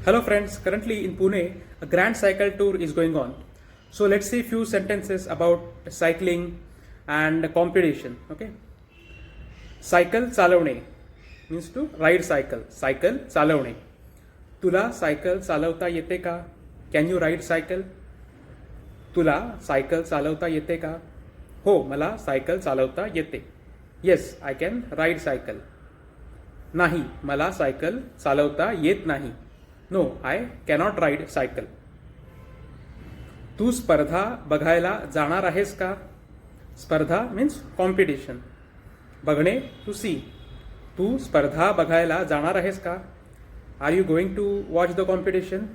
Hello friends, currently in Pune, a grand cycle tour is going on. So let's see few sentences about cycling and competition. Okay. Cycle चालवणे means to ride cycle. Cycle चालवणे. तुला cycle चालवता येते का? Can you ride cycle? तुला cycle चालवता येते का? हो, मला सायकल चालवता येते. Yes, I can ride cycle. नाही, मला सायकल चालवता येत नाही. No I cannot ride cycle. तू स्पर्धा बघायला जाणार आहेस का? स्पर्धा मीन्स कॉम्पिटिशन. बघणे टू सी. तू स्पर्धा बघायला जाणार आहेस का? Are you going to watch the competition?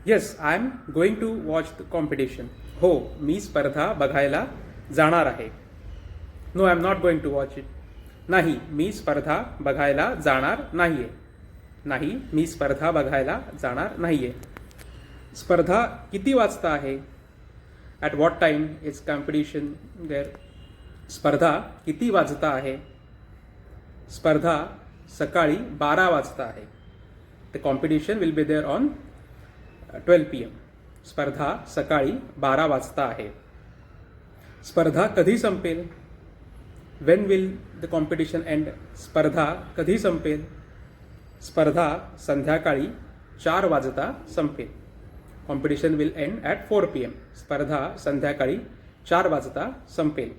Yes, I am going to watch the competition. हो, मी स्पर्धा बघायला जाणार आहे. No I am not going to watch it. नाही, मी स्पर्धा बघायला जाणार नाहीये. नाही, मी स्पर्धा बघायला जाणार नाहीये. स्पर्धा किती वाजता आहे? At what time is competition there? स्पर्धा किती वाजता आहे? स्पर्धा सकाळी 12 वाजता आहे. The competition will be there on 12 PM. स्पर्धा सकाळी 12 वाजता आहे. स्पर्धा कधी संपेल? When will the competition end? स्पर्धा कधी संपेल? स्पर्धा संध्याकाळी 4 वाजता संपेल. Competition will end at 4 PM. स्पर्धा संध्याकाळी 4 वाजता संपेल.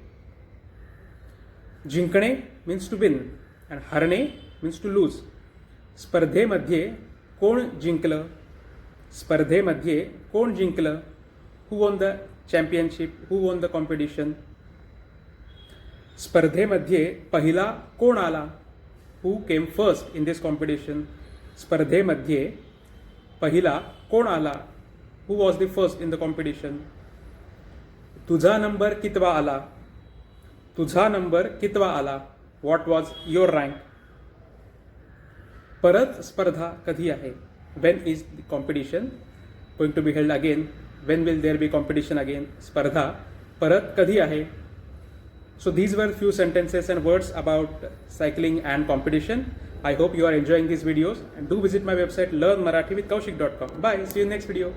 जिंकणे मीन्स टू विन अँड हरणे मीन्स टू लूज. स्पर्धेमध्ये कोण जिंकलं? स्पर्धेमध्ये कोण जिंकलं? Who won the championship? Who won the competition? स्पर्धेमध्ये पहिला कोण आला? Who came first in this competition? स्पर्धेमध्ये पहिला कोण आला? Who was the first in the competition? तुझा नंबर कितवा आला? तुझा नंबर कितवा आला? What was your rank? परत स्पर्धा कधी आहे? When is the competition going to be held again? When will there be competition again? स्पर्धा परत कधी आहे? So these were few sentences and words about cycling and competition. I hope you are enjoying these videos and do visit my website learnmarathi with kaushik.com. Bye. See you in next video.